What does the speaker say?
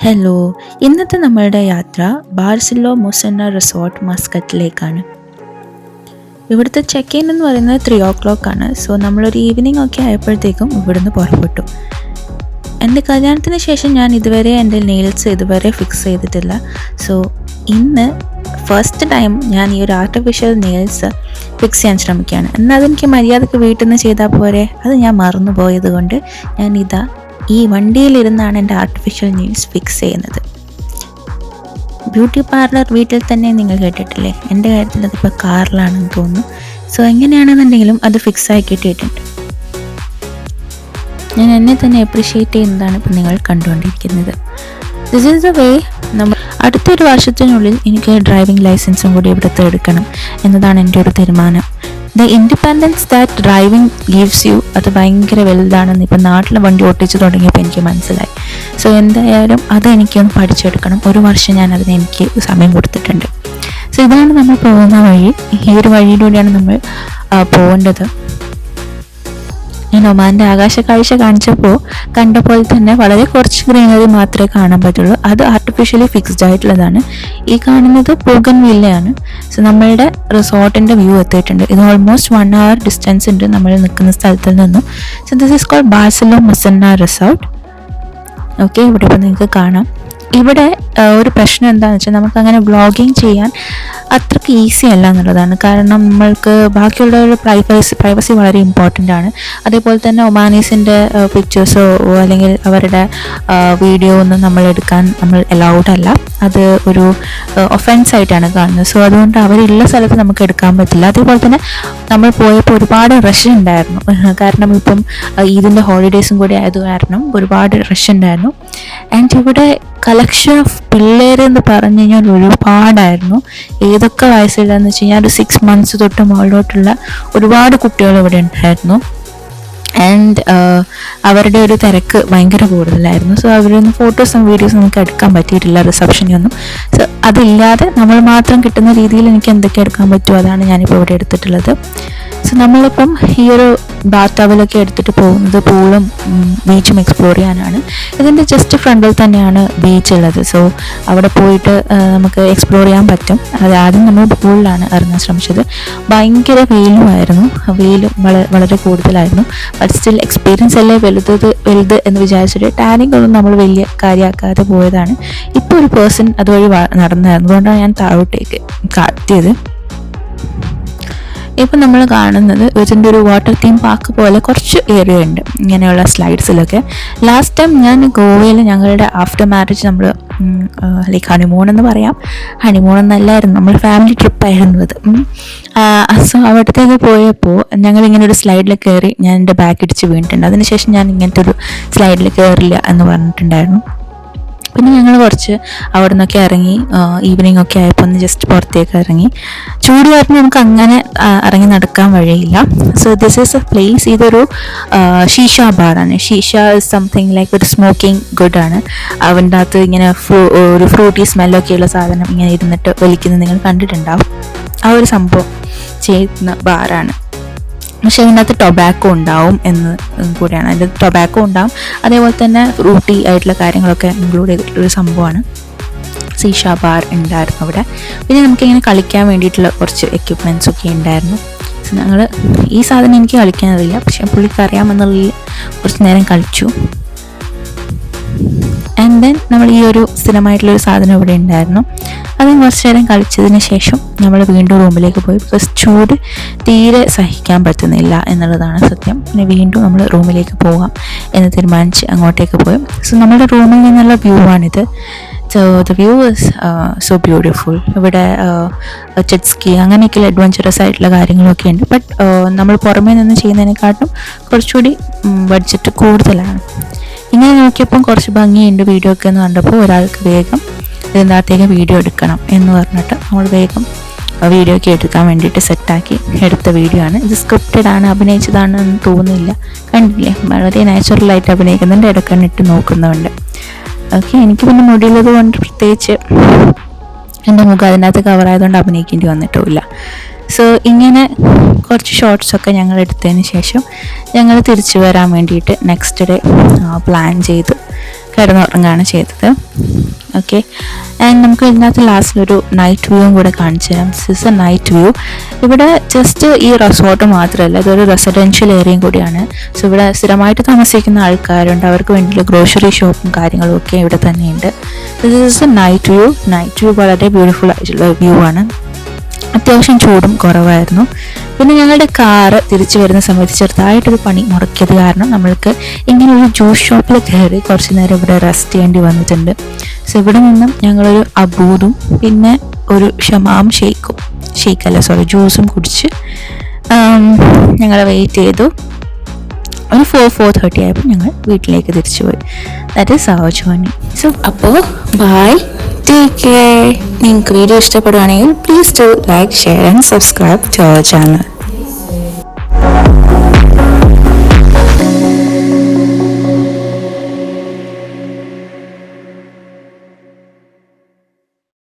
Hello, ഇന്നത്തെ നമ്മളുടെ യാത്ര ബാർസിലോ മുസന്ന റിസോർട്ട് മസ്കറ്റിലേക്കാണ്. ഇവിടുത്തെ ചെക്ക് ഇൻ എന്ന് പറയുന്നത് 3 ആണ്. സോ നമ്മളൊരു ഈവനിങ് ഒക്കെ ആയപ്പോഴത്തേക്കും ഇവിടുന്ന് പുറപ്പെട്ടു. എൻ്റെ കല്യാണത്തിന് ശേഷം ഞാൻ ഇതുവരെ എൻ്റെ നെയിൽസ് ഇതുവരെ ഫിക്സ് ചെയ്തിട്ടില്ല. സോ ഇന്ന് ഫസ്റ്റ് ടൈം ഞാൻ ഈ ഒരു ആർട്ടിഫിഷ്യൽ നെയിൽസ് ഫിക്സ് ചെയ്യാൻ ശ്രമിക്കുകയാണ്. എന്നാൽ അതെനിക്ക് മര്യാദക്ക് വീട്ടിൽ നിന്ന് ചെയ്താൽ പോരെ, അത് ഞാൻ മറന്നു പോയത് കൊണ്ട് ഞാനിതാ ഈ വണ്ടിയിലിരുന്നാണ് എൻ്റെ ആർട്ടിഫിഷ്യൽ നെയിൽസ് ഫിക്സ് ചെയ്യുന്നത്. ബ്യൂട്ടി പാർലർ വീട്ടിൽ തന്നെ നിങ്ങൾ കേട്ടിട്ടില്ലേ? എൻ്റെ കാര്യത്തിൽ അതിപ്പോൾ കാറിലാണെന്ന് തോന്നുന്നു. സോ എങ്ങനെയാണെന്നുണ്ടെങ്കിലും അത് ഫിക്സ് ആയി കിട്ടിയിട്ടുണ്ട്. ഞാൻ എന്നെ തന്നെ അപ്രിഷ്യേറ്റ് ചെയ്യുന്നതാണ് ഇപ്പം നിങ്ങൾ കണ്ടുകൊണ്ടിരിക്കുന്നത്. This is the way. നമ്മൾ അടുത്തൊരു വർഷത്തിനുള്ളിൽ എനിക്ക് ഡ്രൈവിംഗ് ലൈസൻസും കൂടി ഇവിടുത്തെ എടുക്കണം എന്നതാണ് എൻ്റെ ഒരു തീരുമാനം. The independence that driving gives you, അത് ഭയങ്കര വലുതാണെന്ന് ഇപ്പം നാട്ടിലെ വണ്ടി ഓട്ടിച്ച് തുടങ്ങിയപ്പോൾ എനിക്ക് മനസ്സിലായി. സോ എന്തായാലും അത് എനിക്കൊന്ന് പഠിച്ചെടുക്കണം. 1 വർഷം ഞാൻ എനിക്ക് സമയം കൊടുത്തിട്ടുണ്ട്. സോ ഇതാണ് നമ്മൾ പോകുന്ന വഴി. ഈ ഒരു വഴിയിലൂടെയാണ് നമ്മൾ പോകേണ്ടത്. ഞാൻ ഒമാൻ്റെ ആകാശ കാഴ്ച കണ്ടപ്പോൾ തന്നെ വളരെ കുറച്ച് ഗ്രീനറി മാത്രമേ കാണാൻ പറ്റുള്ളൂ. അത് ആർട്ടിഫിഷ്യലി ഫിക്സ്ഡ് ആയിട്ടുള്ളതാണ്. ഈ കാണുന്നത് ബോഗൻ വില്ലയാണ്. സോ നമ്മളുടെ റിസോർട്ടിൻ്റെ വ്യൂ എത്തിയിട്ടുണ്ട്. ഇത് ഓൾമോസ്റ്റ് 1 hour ഡിസ്റ്റൻസ് ഉണ്ട് നമ്മൾ നിൽക്കുന്ന സ്ഥലത്തിൽ നിന്നും. So this is called Barcelo Mussanah resort. Okay, ഇവിടെ ഇപ്പോൾ നിങ്ങൾക്ക് കാണാം. ഇവിടെ ഒരു പ്രശ്നം എന്താണെന്ന് വെച്ചാൽ നമുക്കങ്ങനെ വ്ളോഗിങ് ചെയ്യാൻ അത്രയ്ക്ക് ഈസി അല്ല എന്നുള്ളതാണ്. കാരണം നമ്മൾക്ക് ബാക്കിയുള്ളവരുടെ പ്രൈവസി വളരെ ഇമ്പോർട്ടൻ്റ് ആണ്. അതേപോലെ തന്നെ ഒമാനീസിൻ്റെ പിക്ചേഴ്സോ അല്ലെങ്കിൽ അവരുടെ വീഡിയോ ഒന്നും നമ്മൾ അലൗഡ് അല്ല. അത് ഒരു ഒഫൻസ് ആയിട്ടാണ് കാണുന്നത്. സോ അതുകൊണ്ട് അവരുള്ള സ്ഥലത്ത് നമുക്ക് എടുക്കാൻ പറ്റില്ല. അതേപോലെ തന്നെ നമ്മൾ പോയപ്പോൾ ഒരുപാട് റഷ് ഉണ്ടായിരുന്നു. കാരണം ഇപ്പം ഈദിൻ്റെ ഹോളിഡേയ്സും കൂടി ആയത് കാരണം ഒരുപാട് റഷ് ഉണ്ടായിരുന്നു. ആൻഡ് ഇവിടെ കളക്ഷൻ ഓഫ് പിള്ളേരെന്ന് പറഞ്ഞു കഴിഞ്ഞാൽ ഒരുപാടായിരുന്നു. ഏതൊക്കെ വയസ്സിലാന്ന് വെച്ച് കഴിഞ്ഞാൽ ഒരു 6 months തൊട്ട് മുകളിലോട്ടുള്ള ഒരുപാട് കുട്ടികൾ ഇവിടെ ഉണ്ടായിരുന്നു. ആൻഡ് അവരുടെ ഒരു തിരക്ക് ഭയങ്കര കൂടുതലായിരുന്നു. സോ അവരൊന്നും ഫോട്ടോസും വീഡിയോസും നമുക്ക് എടുക്കാൻ പറ്റിയിട്ടില്ല റിസപ്ഷനൊന്നും. സോ അതില്ലാതെ നമ്മൾ മാത്രം കിട്ടുന്ന രീതിയിൽ എനിക്ക് എന്തൊക്കെ എടുക്കാൻ പറ്റുമോ അതാണ് ഞാനിപ്പോൾ ഇവിടെ എടുത്തിട്ടുള്ളത്. സോ നമ്മളിപ്പം ഈ ഒരു ബാത്ത് ടവലൊക്കെ എടുത്തിട്ട് പോകുന്നത് പൂളും ബീച്ചും എക്സ്പ്ലോർ ചെയ്യാനാണ്. ഇതിൻ്റെ ജസ്റ്റ് ഫ്രണ്ടിൽ തന്നെയാണ് ബീച്ച് ഉള്ളത്. സോ അവിടെ പോയിട്ട് നമുക്ക് എക്സ്പ്ലോർ ചെയ്യാൻ പറ്റും. അത് ആദ്യം നമ്മൾ പൂളിലാണ് ഇറങ്ങാൻ ശ്രമിച്ചത്. ഭയങ്കര വെയിലുമായിരുന്നു. വെയിൽ വളരെ കൂടുതലായിരുന്നു. ബട്ട് സ്റ്റിൽ എക്സ്പീരിയൻസ് അല്ലേ വലുത് എന്ന് വിചാരിച്ചിട്ട് ടാനിങ് ഒന്നും നമ്മൾ വലിയ കാര്യമാക്കാതെ പോയതാണ്. ഇപ്പോൾ ഒരു പേഴ്സൺ അതുവഴി നടന്നായിരുന്നു. അതുകൊണ്ടാണ് ഞാൻ താഴോട്ടേക്ക് കാട്ടിയത്. ഇപ്പം നമ്മൾ കാണുന്നത് ഇതിൻ്റെ ഒരു വാട്ടർ തീം പാർക്ക് പോലെ കുറച്ച് ഏരിയ ഉണ്ട് ഇങ്ങനെയുള്ള സ്ലൈഡ്സിലൊക്കെ. ലാസ്റ്റ് ടൈം ഞാൻ ഗോവയിൽ ഞങ്ങളുടെ ആഫ്റ്റർ മാരേജ് നമ്മൾ ലൈക്ക് ഹണിമൂൺ എന്ന് പറയാം, ഹണിമൂൺ എന്നല്ലായിരുന്നു, നമ്മൾ ഫാമിലി ട്രിപ്പായിരുന്നു അത്. സോ അവിടത്തേക്ക് പോയപ്പോൾ ഞങ്ങളിങ്ങനെ ഒരു സ്ലൈഡിൽ കയറി ഞാൻ എൻ്റെ ബാക്ക് ഇടിച്ച് വീണിട്ടുണ്ട്. അതിനുശേഷം ഞാൻ ഇങ്ങനത്തെ ഒരു സ്ലൈഡിൽ കയറില്ല എന്ന് പറഞ്ഞിട്ടുണ്ടായിരുന്നു. പിന്നെ ഞങ്ങൾ കുറച്ച് അവിടെ നിന്നൊക്കെ ഇറങ്ങി ഈവനിങ് ഒക്കെ ആയപ്പോൾ ഒന്ന് ജസ്റ്റ് പുറത്തേക്ക് ഇറങ്ങി. ചൂട് കാരണം നമുക്ക് അങ്ങനെ ഇറങ്ങി നടക്കാൻ വഴിയില്ല. So this is a place. ഇതൊരു ഷീഷ ബാറാണ്. ഷീഷ ഇസ് സംതിങ് ലൈക്ക് ഒരു സ്മോക്കിംഗ് ഗുഡാണ്. അവൻ്റെ അകത്ത് ഇങ്ങനെ ഒരു ഫ്രൂട്ടി സ്മെല്ലൊക്കെയുള്ള സാധനം ഇങ്ങനെ ഇരുന്നിട്ട് വലിക്കുന്നത് നിങ്ങൾ കണ്ടിട്ടുണ്ടാവും. ആ ഒരു സംഭവം ചെയ്യുന്ന ബാറാണ്. പക്ഷേ ഇതിനകത്ത് ടൊബാക്കോ ഉണ്ടാവും എന്ന് കൂടിയാണ്. അതിൻ്റെ ടൊബാക്കോ ഉണ്ടാവും, അതേപോലെ തന്നെ ഫ്രൂട്ടി ആയിട്ടുള്ള കാര്യങ്ങളൊക്കെ ഇൻക്ലൂഡ് ചെയ്തിട്ടുള്ളൊരു സംഭവമാണ്. സീഷ ബാർ ഉണ്ടായിരുന്നു അവിടെ. പിന്നെ നമുക്കിങ്ങനെ കളിക്കാൻ വേണ്ടിയിട്ടുള്ള കുറച്ച് എക്യുപ്മെൻറ്റ്സ് ഒക്കെ ഉണ്ടായിരുന്നു. സോ ഞങ്ങൾ ഈ സാധനം എനിക്ക് കളിക്കാനറിയില്ല, പക്ഷേ പുള്ളിക്ക് അറിയാമെന്നുള്ളിൽ കുറച്ച് നേരം കളിച്ചു. ആൻഡ് ദെൻ നമ്മൾ ഈ ഒരു സ്ഥിരമായിട്ടുള്ളൊരു സാധനം ഇവിടെ ഉണ്ടായിരുന്നു. അത് കുറച്ച് നേരം കളിച്ചതിന് ശേഷം നമ്മൾ വീണ്ടും റൂമിലേക്ക് പോയി. ബിക്കോസ് ചൂട് തീരെ സഹിക്കാൻ പറ്റുന്നില്ല എന്നുള്ളതാണ് സത്യം. പിന്നെ വീണ്ടും നമ്മൾ റൂമിലേക്ക് പോകാം എന്ന് തീരുമാനിച്ച് അങ്ങോട്ടേക്ക് പോയി. സോ നമ്മുടെ റൂമിൽ നിന്നുള്ള വ്യൂ ആണിത്. So the view is so beautiful. ഇവിടെ ജെറ്റ് സ്കീ അങ്ങനെയൊക്കെയുള്ള അഡ്വഞ്ചറസ് ആയിട്ടുള്ള കാര്യങ്ങളൊക്കെ ഉണ്ട്. ബട്ട് നമ്മൾ പുറമേ നിന്ന് ചെയ്യുന്നതിനെക്കാട്ടും കുറച്ചുകൂടി ബഡ്ജറ്റ് കൂടുതലാണ്. ഇങ്ങനെ നോക്കിയപ്പം കുറച്ച് ഭംഗിയുണ്ട് വീഡിയോ ഒക്കെ എന്ന് കണ്ടപ്പോൾ ഒരാൾക്ക് വേഗം ഇതിനകത്തേക്ക് വീഡിയോ എടുക്കണം എന്ന് പറഞ്ഞിട്ട് നമ്മൾ വേഗം വീഡിയോ ഒക്കെ എടുക്കാൻ വേണ്ടിയിട്ട് സെറ്റാക്കി എടുത്ത വീഡിയോ ആണ്. ഇത് സ്ക്രിപ്റ്റഡ് ആണ്, അഭിനയിച്ചതാണെന്ന് തോന്നുന്നില്ല. കണ്ടില്ലേ, വളരെ നാച്ചുറലായിട്ട് അഭിനയിക്കുന്നുണ്ട്, ഇടക്കണ്ണിട്ട് നോക്കുന്നുണ്ട്. ഓക്കെ, എനിക്ക് പിന്നെ മുടിയുള്ളത് കൊണ്ട് പ്രത്യേകിച്ച് എൻ്റെ മുഖം അതിനകത്ത് കവറായതുകൊണ്ട് അഭിനയിക്കേണ്ടി വന്നിട്ടുമില്ല. സോ ഇങ്ങനെ കുറച്ച് ഷോർട്സൊക്കെ ഞങ്ങൾ എടുത്തതിന് ശേഷം ഞങ്ങൾ തിരിച്ചു വരാൻ വേണ്ടിയിട്ട് നെക്സ്റ്റ് ഡേ പ്ലാൻ ചെയ്തു. കിടന്നുറങ്ങുകയാണ് ചെയ്തത്. ഓക്കെ, ആൻഡ് നമുക്ക് ഇതിനകത്ത് ലാസ്റ്റിലൊരു നൈറ്റ് വ്യൂവും കൂടെ കാണിച്ചു തരാം. This is A night view. ഇവിടെ ജസ്റ്റ് ഈ റിസോർട്ട് മാത്രമല്ല, ഇതൊരു റെസിഡൻഷ്യൽ ഏരിയയും കൂടിയാണ്. സോ ഇവിടെ സ്ഥിരമായിട്ട് താമസിക്കുന്ന ആൾക്കാരുണ്ട്, അവർക്ക് വേണ്ടിയുള്ള ഗ്രോസറി ഷോപ്പും കാര്യങ്ങളും ഒക്കെ ഇവിടെ തന്നെയുണ്ട്. This is A night view. Night view വളരെ ബ്യൂട്ടിഫുൾ ആയിട്ടുള്ള വ്യൂ ആണ്. അത്യാവശ്യം ചൂടും കുറവായിരുന്നു. പിന്നെ ഞങ്ങളുടെ കാറ് തിരിച്ചു വരുന്ന സമയത്ത് ചെറുതായിട്ടൊരു പണി മുടക്കിയത് കാരണം നമ്മൾക്ക് ഇങ്ങനെ ഒരു ജ്യൂസ് ഷോപ്പിൽ കയറി കുറച്ച് നേരം ഇവിടെ റെസ്റ്റ് ചെയ്യേണ്ടി വന്നിട്ടുണ്ട്. സോ ഇവിടെ നിന്നും ഞങ്ങളൊരു അബൂദും പിന്നെ ഒരു ജ്യൂസും കുടിച്ച് ഞങ്ങൾ വെയിറ്റ് ചെയ്തു. ഒരു 4:30 ആയപ്പോൾ ഞങ്ങൾ വീട്ടിലേക്ക് തിരിച്ചു പോയി. That is our journey. So അപ്പോൾ ബൈ, ടേക്ക് കെയർ. നിങ്ങൾക്ക് വീഡിയോ ഇഷ്ടപ്പെടുകയാണെങ്കിൽ please do like, share and subscribe to our channel.